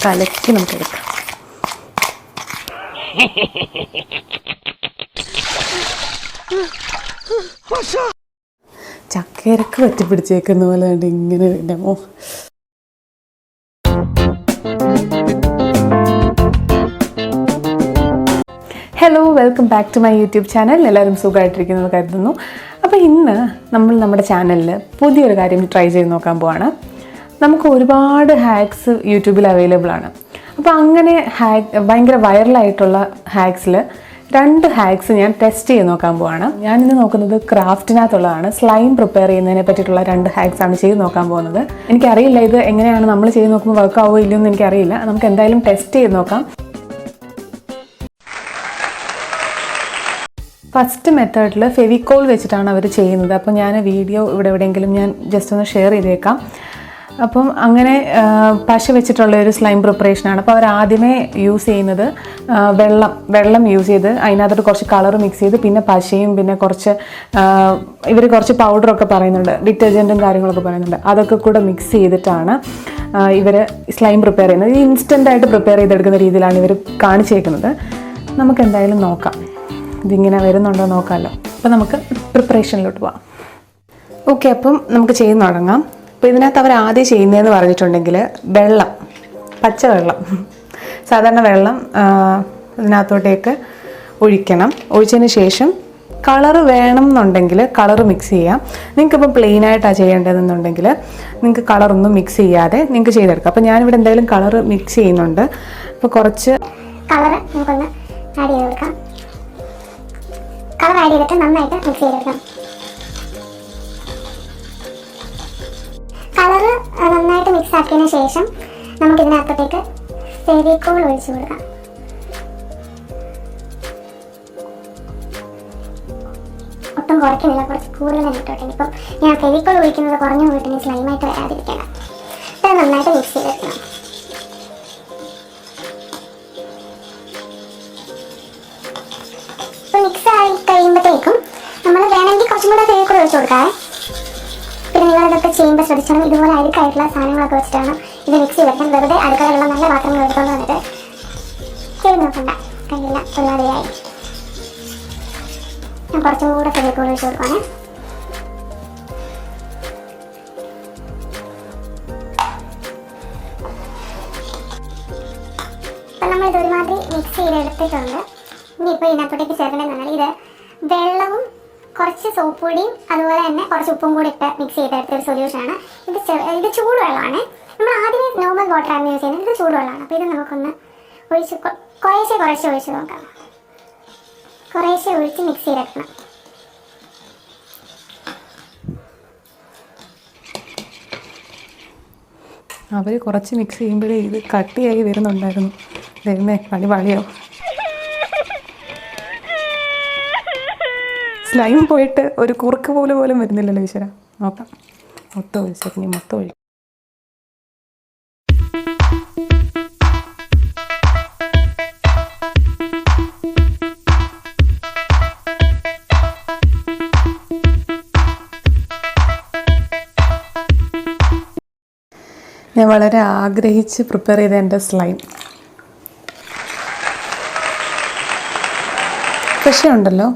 കലക്കി നമുക്ക് എടുക്കാം. ചക്കയിരക്ക് പറ്റി പിടിച്ചേക്കുന്ന പോലെ ഉണ്ട് ഇങ്ങനെ ഇടമോ. Hello, welcome back to my YouTube channel. എല്ലാവരും സുഖമായിട്ടിരിക്കുന്നത് കരുതുന്നു. അപ്പോൾ ഇന്ന് നമ്മൾ നമ്മുടെ ചാനലിൽ പുതിയൊരു കാര്യം ട്രൈ ചെയ്ത് നോക്കാൻ പോവാണ്. നമുക്ക് ഒരുപാട് ഹാക്സ് യൂട്യൂബിൽ അവൈലബിൾ ആണ്. അപ്പോൾ അങ്ങനെ ഭയങ്കര വൈറലായിട്ടുള്ള ഹാക്സിൽ 2 ഹാക്സ് ഞാൻ ടെസ്റ്റ് ചെയ്ത് നോക്കാൻ പോവാണ്. ഞാനിന്ന് നോക്കുന്നത് ക്രാഫ്റ്റിനകത്തുള്ളതാണ്. സ്ലൈം പ്രിപ്പയർ ചെയ്യുന്നതിനെ പറ്റിയിട്ടുള്ള 2 ഹാക്സ് ആണ് ചെയ്ത് നോക്കാൻ പോകുന്നത്. എനിക്കറിയില്ല ഇത് എങ്ങനെയാണ് നമ്മൾ ചെയ്ത് നോക്കുമ്പോൾ വർക്ക് ആവുമോ ഇല്ലയോ എന്ന് എനിക്കറിയില്ല. നമുക്ക് എന്തായാലും ടെസ്റ്റ് ചെയ്ത് നോക്കാം. ഫസ്റ്റ് മെത്തേഡിൽ ഫെവിക്കോൾ വെച്ചിട്ടാണ് അവർ ചെയ്യുന്നത്. അപ്പോൾ ഞാൻ വീഡിയോ ഇവിടെ എവിടെയെങ്കിലും ഞാൻ ജസ്റ്റ് ഒന്ന് ഷെയർ ചെയ്തേക്കാം. അപ്പം അങ്ങനെ പശ വെച്ചിട്ടുള്ള ഒരു സ്ലൈം പ്രിപ്പറേഷനാണ്. അപ്പോൾ അവർ ആദ്യമേ യൂസ് ചെയ്യുന്നത് വെള്ളം യൂസ് ചെയ്ത് അതിനകത്തോട്ട് കുറച്ച് കളർ മിക്സ് ചെയ്ത് പിന്നെ പശയും പിന്നെ ഇവർ കുറച്ച് പൗഡറൊക്കെ പറയുന്നുണ്ട്, ഡിറ്റർജൻറ്റും കാര്യങ്ങളൊക്കെ പറയുന്നുണ്ട്. അതൊക്കെ കൂടെ മിക്സ് ചെയ്തിട്ടാണ് ഇവർ സ്ലൈം പ്രിപ്പയർ ചെയ്യുന്നത്. ഇത് ഇൻസ്റ്റൻ്റായിട്ട് പ്രിപ്പയർ ചെയ്തെടുക്കുന്ന രീതിയിലാണ് ഇവർ കാണിച്ചേക്കുന്നത്. നമുക്ക് എന്തായാലും നോക്കാം ഇതിങ്ങനെ വരുന്നുണ്ടോ നോക്കാമല്ലോ. അപ്പോൾ നമുക്ക് പ്രിപ്പറേഷനിലോട്ട് പോവാം. ഓക്കെ, അപ്പം നമുക്ക് ചെയ്ത് തുടങ്ങാം. അപ്പോൾ ഇതിനകത്ത് അവർ ആദ്യം ചെയ്യുന്നതെന്ന് പറഞ്ഞിട്ടുണ്ടെങ്കിൽ പച്ചവെള്ളം, സാധാരണ വെള്ളം ഇതിനകത്തോട്ടേക്ക് ഒഴിക്കണം. ഒഴിച്ചതിന് ശേഷം കളറ് വേണം എന്നുണ്ടെങ്കിൽ കളറ് മിക്സ് ചെയ്യാം. നിങ്ങൾക്കിപ്പോൾ പ്ലെയിനായിട്ടാണ് ചെയ്യേണ്ടതെന്നുണ്ടെങ്കിൽ നിങ്ങൾക്ക് കളറൊന്നും മിക്സ് ചെയ്യാതെ നിങ്ങൾക്ക് ചെയ്തെടുക്കാം. അപ്പോൾ ഞാനിവിടെ എന്തായാലും കളറ് മിക്സ് ചെയ്യുന്നുണ്ട്. അപ്പോൾ കുറച്ച് കളറ് നമുക്കൊന്ന് ആഡ് ചെയ്ത് കൊടുക്കാം. കളർ ആഡ് ചെയ്തിട്ട് നന്നായിട്ട് മിക്സ് ചെയ്തെടുക്കാം. കളറ് നന്നായിട്ട് മിക്സ് ആക്കിയതിന് ശേഷം നമുക്ക് ഇതിനകത്തേക്ക് ഫെവിക്കോൾ ഒഴിച്ചു കൊടുക്കാം. ഒട്ടും കുറയ്ക്കുന്നില്ല, കുറച്ച് കൂടുതൽ ഇട്ടോട്ടെ. ഇപ്പം ഞാൻ ഫെവിക്കോൾ ഒഴിക്കുന്നത് കുറഞ്ഞു പോയിട്ട് സ്ലൈമായിട്ട് വരാതിരിക്കണം. ഇത് നന്നായിട്ട് മിക്സ് ചെയ്തെടുക്കണം. ഇപ്പം മിക്സ് ആയി കഴിയുമ്പോഴത്തേക്കും നമ്മൾ വേണമെങ്കിൽ കുറച്ചും കൂടെ ഫെവിക്കോൾ ഒഴിച്ചു കൊടുക്കാം. പിന്നെ നിങ്ങളിതൊക്കെ ചെയ്യുമ്പോൾ ശ്രദ്ധിച്ചാലും ഇതുപോലെ അഴുക്കായിട്ടുള്ള സാധനങ്ങളൊക്കെ വെച്ചിട്ടാണ് ഇത് മിക്സ് ചെയ്തെടുക്കാൻ. വെറുതെ അടുക്കളയിലുള്ള നല്ല പാത്രങ്ങൾ എടുത്തോണ്ട് വന്നിട്ട് ചെയ്ത് നോക്കണ്ട, കയ്യില്ല ഒരുപാടിയായി. ഞാൻ കുറച്ചും കൂടെ ഫെവിക്കോൾ ഒഴിച്ച് കൊടുക്കുവാണ്. അപ്പം നമ്മളിത് ഒരുമാതിരി മിക്സ് ചെയ്തെടുത്തിട്ടുണ്ട്. ഇനിയിപ്പോൾ ഇതിനകത്തോട്ടേക്ക് ചേർക്കേണ്ടതെന്ന് പറഞ്ഞാൽ ഇത് വെള്ളവും കുറച്ച് സോപ്പ് പൊടിയും അതുപോലെ തന്നെ കുറച്ച് ഉപ്പും കൂടി ഇട്ട് മിക്സ് ചെയ്തെടുത്തൊരു സൊല്യൂഷനാണ്. ഇത് ചൂടുവെള്ളമാണ്. നമ്മൾ ആദ്യമേ നോർമൽ വാട്ടറാണ് യൂസ് ചെയ്യുന്നത്. ഇത് ചൂടുവെള്ളമാണ്. അപ്പോൾ ഇത് നമുക്കൊന്ന് കുറേശ്ശെ ഒഴിച്ച് നോക്കാം. കുറേശ്ശെ ഒഴിച്ച് മിക്സ് ചെയ്തെടുക്കണം. അവർ കുറച്ച് മിക്സ് ചെയ്യുമ്പോഴേ ഇത് കട്ടിയായി വരുന്നുണ്ടായിരുന്നു. വളിയോ സ്ലൈം പോയിട്ട് ഒരു കുറുക്ക് പോലും വരുന്നില്ലല്ലോ ഈശ്വര. നോക്കാം, മൊത്തം ഒഴിച്ചു. മൊത്തം ഒഴി ഞാൻ വളരെ ആഗ്രഹിച്ച് പ്രിപ്പയർ ചെയ്ത എൻ്റെ സ്ലൈം. പക്ഷേ ഉണ്ടല്ലോ,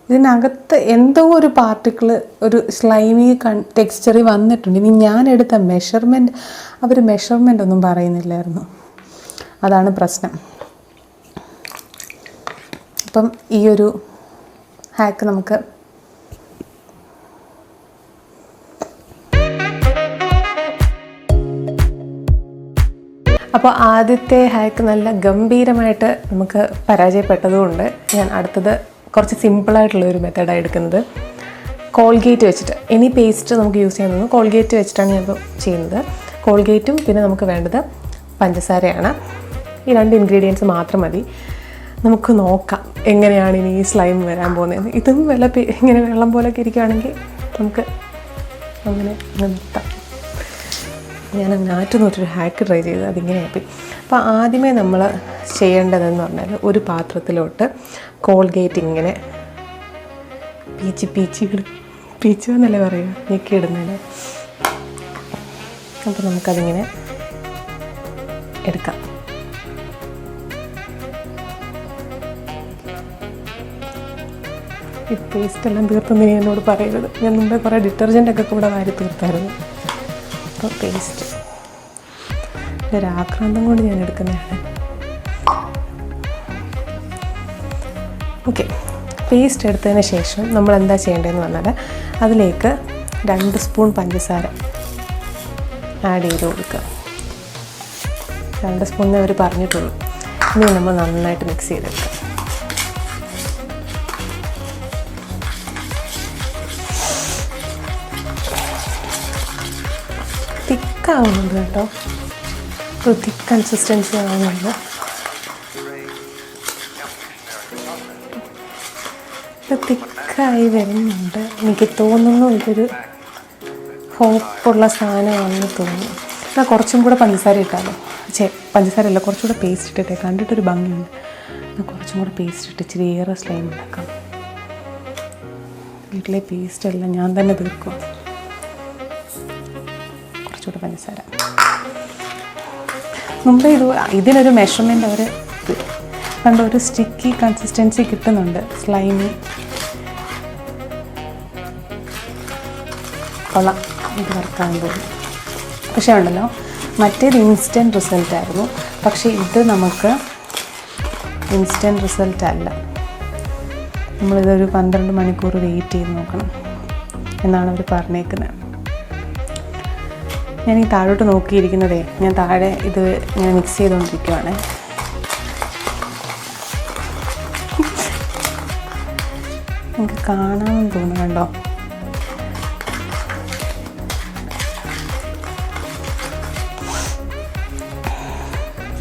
ഇതിനകത്ത് എന്തോ ഒരു പാർട്ടിക്കിള്, ഒരു സ്ലൈമി ടെക്സ്ചറിൽ വന്നിട്ടുണ്ട്. ഇനി ഞാനെടുത്ത അവർ മെഷർമെൻ്റ് ഒന്നും പറയുന്നില്ലായിരുന്നു. അതാണ് പ്രശ്നം. അപ്പം ഈ ഒരു ഹാക്ക് നമുക്ക് അപ്പോൾ ആദ്യത്തെ ഹാക്ക് നല്ല ഗംഭീരമായിട്ട് നമുക്ക് പരാജയപ്പെട്ടതുകൊണ്ട് ഞാൻ അടുത്തത് കുറച്ച് സിമ്പിളായിട്ടുള്ളൊരു മെത്തേഡാണ് എടുക്കുന്നത്. കോൾഗേറ്റ് വെച്ചിട്ട്, ഇനി പേസ്റ്റ് നമുക്ക് യൂസ് ചെയ്യുന്നത് കോൾഗേറ്റ് വെച്ചിട്ടാണ് ഞാനിപ്പോൾ ചെയ്യുന്നത്. കോൾഗേറ്റും പിന്നെ നമുക്ക് വേണ്ടത് പഞ്ചസാരയാണ്. ഈ 2 ഇൻഗ്രീഡിയൻസ് മാത്രം മതി. നമുക്ക് നോക്കാം എങ്ങനെയാണ് ഇനി ഈ സ്ലൈം വരാൻ പോകുന്നത്. ഇതും ഇങ്ങനെ വെള്ളം പോലൊക്കെ ഇരിക്കുകയാണെങ്കിൽ നമുക്ക് അങ്ങനെ നിർത്താം. ഞാൻ നാറ്റ് നോട്ടൊരു ഹാക്ക് ട്രൈ ചെയ്തത് അതിങ്ങനെയായി. അപ്പോൾ ആദ്യമേ നമ്മൾ ചെയ്യേണ്ടതെന്ന് പറഞ്ഞാൽ ഒരു പാത്രത്തിലോട്ട് കോൾഗേറ്റ് ഇങ്ങനെ പീച്ച് എന്നല്ലേ പറയുക, ഞെക്കിയിടുന്നത്. അപ്പോൾ നമുക്കതിങ്ങനെ എടുക്കാം. ഈ പേസ്റ്റ് എല്ലാം തീർത്തെന്ന് നീ എന്നോട് പറയരുത്. ഞാൻ മുമ്പേ കുറേ ഡിറ്റർജൻ്റൊക്കെ കൂടെ വാരി തീർത്തായിരുന്നു. അപ്പോൾ പേസ്റ്റ് ഒരാക്രാന്തം കൊണ്ട് ഞാൻ എടുക്കുന്നതാണ്. ഓക്കെ, പേസ്റ്റ് എടുത്തതിന് ശേഷം നമ്മൾ എന്താ ചെയ്യേണ്ടതെന്ന് പറഞ്ഞാൽ അതിലേക്ക് 2 സ്പൂൺ പഞ്ചസാര ആഡ് ചെയ്ത് കൊടുക്കുക. 2 സ്പൂണിനെ അവർ പറഞ്ഞിട്ടുള്ളൂ. ഇനി നമ്മൾ നന്നായിട്ട് മിക്സ് ചെയ്തെടുക്കുക. തിക്കാവുന്നുണ്ട് കേട്ടോ, ഒരു തിക്ക് കൺസിസ്റ്റൻസി ആവുന്നുണ്ട്. തിക്കായി വരുന്നുണ്ട്. എനിക്ക് തോന്നുന്നു ഇതൊരു ഹോപ്പുള്ള സാധനമാണെന്ന് തോന്നുന്നു. എന്നാൽ കുറച്ചും കൂടെ പഞ്ചസാര ഇട്ടാലോ? പഞ്ചസാര അല്ല, കുറച്ചുകൂടെ പേസ്റ്റ് ഇട്ടിട്ടേ കണ്ടിട്ടൊരു ഭംഗിയുണ്ട്. എന്നാൽ കുറച്ചും കൂടെ പേസ്റ്റ് ഇട്ട് ഇച്ചിരി ഏറെ സ്ലൈം ഉണ്ടാക്കാം. വീട്ടിലെ പേസ്റ്റ് എല്ലാം ഞാൻ തന്നെ തീർക്കും. കുറച്ചുകൂടെ പഞ്ചസാര. മുമ്പ് ഇതിനൊരു മെഷർമെൻറ്റ് അവർ കണ്ട ഒരു സ്റ്റിക്കി കൺസിസ്റ്റൻസി കിട്ടുന്നുണ്ട്, സ്ലൈമി. കൊള്ളാം, ഇത് വർക്കാൻ തോന്നും. പക്ഷേ ഉണ്ടല്ലോ, മറ്റേത് ഇൻസ്റ്റൻറ്റ് റിസൾട്ടായിരുന്നു. പക്ഷേ ഇത് നമുക്ക് ഇൻസ്റ്റൻറ്റ് റിസൾട്ട് അല്ല. നമ്മളിതൊരു 12 മണിക്കൂർ വെയിറ്റ് ചെയ്ത് നോക്കണം എന്നാണ് അവർ പറഞ്ഞേക്കുന്നത്. ഞാൻ ഈ താഴോട്ട് നോക്കിയിരിക്കുന്നതേ, ഞാൻ താഴെ ഇത് ഇങ്ങനെ മിക്സ് ചെയ്തുകൊണ്ടിരിക്കുവാണ്. എനിക്ക് കാണാമെന്ന് തോന്നുന്നു, കണ്ടോ?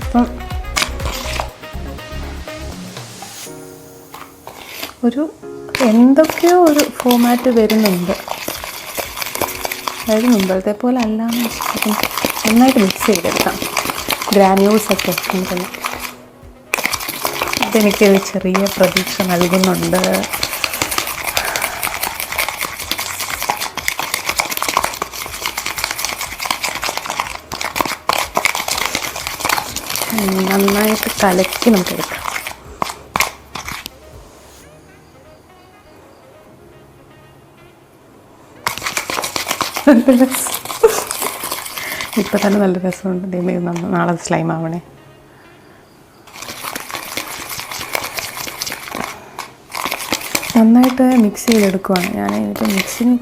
അപ്പം ഒരു എന്തൊക്കെയോ ഒരു ഫോമാറ്റ് വരുന്നുണ്ട്. അതായത് മുമ്പത്തെ പോലെ അല്ലാന്ന് വെച്ചിട്ടും നന്നായിട്ട് മിക്സ് ചെയ്തെടുക്കാം. ഗ്രാന്യൂൾസൊക്കെ ഉണ്ടെന്ന് ഇതെനിക്കൊരു ചെറിയ പ്രതീക്ഷ നൽകുന്നുണ്ട്. നന്നായിട്ട് കലക്കി നമുക്ക് എടുക്കാം. ഇപ്പം തന്നെ നല്ല രസമുണ്ട്. ദൈവമേ, നാളെ സ്ലൈം ആവണേ. നന്നായിട്ട് മിക്സ് ചെയ്തെടുക്കുവാണ് ഞാൻ. ഇതിപ്പോൾ മിക്സിങ്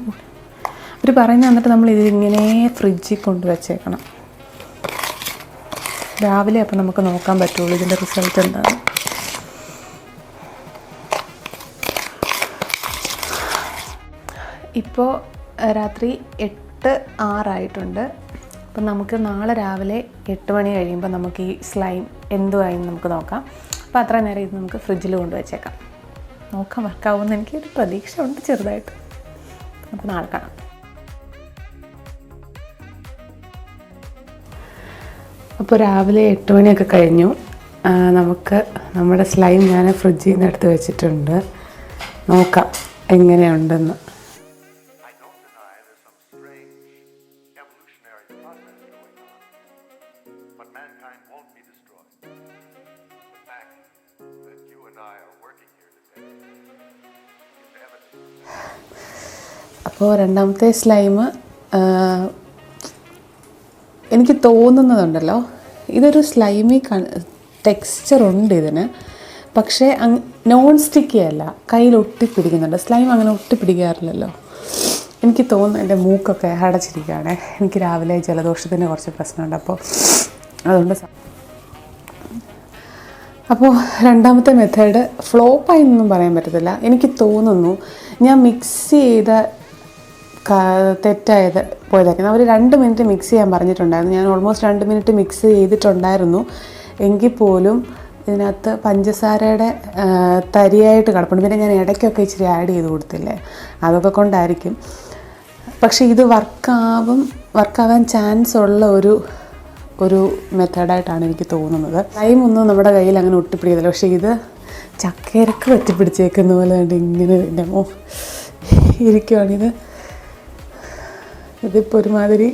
അവർ പറയുന്നത് എന്നിട്ട് നമ്മൾ ഇതിങ്ങനെ ഫ്രിഡ്ജിൽ കൊണ്ട് വെച്ചേക്കണം. രാവിലെ അപ്പം നമുക്ക് നോക്കാൻ പറ്റുള്ളൂ ഇതിൻ്റെ റിസൾട്ട് എന്താണ്. ഇപ്പോൾ രാത്രി 8:06 അപ്പം നമുക്ക് നാളെ രാവിലെ 8 മണി കഴിയുമ്പോൾ നമുക്ക് ഈ സ്ലൈം എന്തുവായെന്ന് നമുക്ക് നോക്കാം. അപ്പോൾ അത്ര നേരം ഇത് നമുക്ക് ഫ്രിഡ്ജിൽ കൊണ്ടുവച്ചേക്കാം. നോക്കാം വർക്കാവുമെന്ന് എനിക്കൊരു പ്രതീക്ഷ ഉണ്ട് ചെറുതായിട്ട്. നമുക്ക് നാളെ കാണാം. അപ്പോൾ രാവിലെ 8 മണിയൊക്കെ കഴിഞ്ഞു. നമുക്ക് നമ്മുടെ സ്ലൈം ഞാൻ ഫ്രിഡ്ജിൽ നിന്ന് എടുത്ത് വെച്ചിട്ടുണ്ട്. നോക്കാം എങ്ങനെയുണ്ടെന്ന്. അപ്പോൾ രണ്ടാമത്തെ സ്ലൈം എനിക്ക് തോന്നുന്നതുണ്ടല്ലോ, ഇതൊരു സ്ലൈമി ടെക്സ്ചറുണ്ട് ഇതിന്. പക്ഷേ നോൺ സ്റ്റിക്കി അല്ല, കയ്യിൽ ഒട്ടിപ്പിടിക്കുന്നുണ്ട്. സ്ലൈം അങ്ങനെ ഒട്ടിപ്പിടിക്കാറില്ലല്ലോ. എനിക്ക് തോന്നുന്നു എൻ്റെ മൂക്കൊക്കെ അടച്ചിരിക്കുകയാണ്. എനിക്ക് രാവിലെ ജലദോഷത്തിന് കുറച്ച് പ്രശ്നമുണ്ട്. അപ്പോൾ രണ്ടാമത്തെ മെത്തേഡ് ഫ്ലോപ്പായി എന്നൊന്നും പറയാൻ പറ്റത്തില്ല. എനിക്ക് തോന്നുന്നു ഞാൻ മിക്സ് ചെയ്ത തെറ്റായത് പോയതായിരുന്നു. അവർ 2 മിനിറ്റ് മിക്സ് ചെയ്യാൻ പറഞ്ഞിട്ടുണ്ടായിരുന്നു. ഞാൻ ഓൾമോസ്റ്റ് 2 മിനിറ്റ് മിക്സ് ചെയ്തിട്ടുണ്ടായിരുന്നു. എങ്കിൽ പോലും ഇതിനകത്ത് പഞ്ചസാരയുടെ തരിയായിട്ട് കിടപ്പുണ്ട്. പിന്നെ ഞാൻ ഇടയ്ക്കൊക്കെ ഇച്ചിരി ആഡ് ചെയ്ത് കൊടുത്തില്ലേ, അതൊക്കെ കൊണ്ടായിരിക്കും. പക്ഷേ ഇത് വർക്കാവാൻ ചാൻസ് ഉള്ള ഒരു മെത്തേഡായിട്ടാണ് എനിക്ക് തോന്നുന്നത്. ടൈമൊന്നും നമ്മുടെ കയ്യിൽ അങ്ങനെ ഒട്ടിപ്പിടിക്കത്തില്ല. പക്ഷേ ഇത് ചക്കയിരക്ക് വെട്ടിപ്പിടിച്ചേക്കുന്ന പോലെ ഇങ്ങനെ ഇരിക്കുവാണിത്. ഇതിപ്പോൾ ഒരുമാതിരി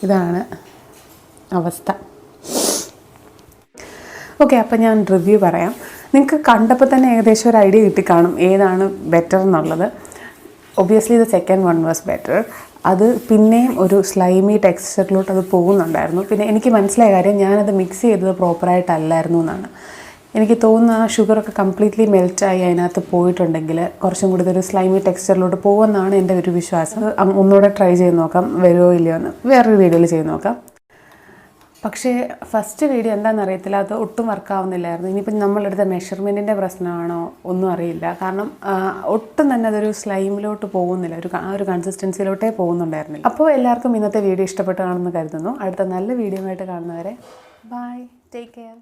ഇതാണ് അവസ്ഥ. ഓക്കെ, അപ്പോൾ ഞാൻ റിവ്യൂ പറയാം. നിങ്ങൾക്ക് കണ്ടപ്പോൾ തന്നെ ഏകദേശം ഒരു ഐഡിയ കിട്ടിക്കാണും ഏതാണ് ബെറ്റർ എന്നുള്ളത്. Obviously the second one was better. അത് പിന്നെയും ഒരു സ്ലൈമി ടെക്സ്ചറിലോട്ട് അത് പോകുന്നുണ്ടായിരുന്നു. പിന്നെ എനിക്ക് മനസ്സിലായ കാര്യം, ഞാനത് മിക്സ് ചെയ്തത് പ്രോപ്പറായിട്ടല്ലായിരുന്നു എന്നാണ്. എനിക്ക് തോന്നുന്നു ആ ഷുഗറൊക്കെ കംപ്ലീറ്റ്ലി മെൽറ്റായി അതിനകത്ത് പോയിട്ടുണ്ടെങ്കിൽ കുറച്ചും കൂടി ഒരു സ്ലൈമി ടെക്സ്ചറിലോട്ട് പോകുമെന്നാണ് എൻ്റെ ഒരു വിശ്വാസം. ഒന്നുകൂടെ ട്രൈ ചെയ്ത് നോക്കാം, വരുമോ ഇല്ലയോ എന്ന് വേറൊരു വീഡിയോയിൽ ചെയ്ത് നോക്കാം. പക്ഷേ ഫസ്റ്റ് വീഡിയോ എന്താണെന്ന് അറിയത്തില്ല, അത് ഒട്ടും വർക്കാവുന്നില്ലായിരുന്നു. ഇനിയിപ്പം നമ്മളെടുത്ത മെഷർമെൻറ്റിൻ്റെ പ്രശ്നമാണോ ഒന്നും അറിയില്ല. കാരണം ഒട്ടും തന്നെ അതൊരു സ്ലൈമിലോട്ട് പോകുന്നില്ല, ആ ഒരു കൺസിസ്റ്റൻസിയിലോട്ടേ പോകുന്നുണ്ടായിരുന്നില്ല. അപ്പോൾ എല്ലാവർക്കും ഇന്നത്തെ വീഡിയോ ഇഷ്ടപ്പെട്ട് കാണുമെന്ന് കരുതുന്നു. അടുത്ത നല്ല വീഡിയോ ആയിട്ട് കാണുന്നവരെ ബൈ, ടേക്ക് കെയർ.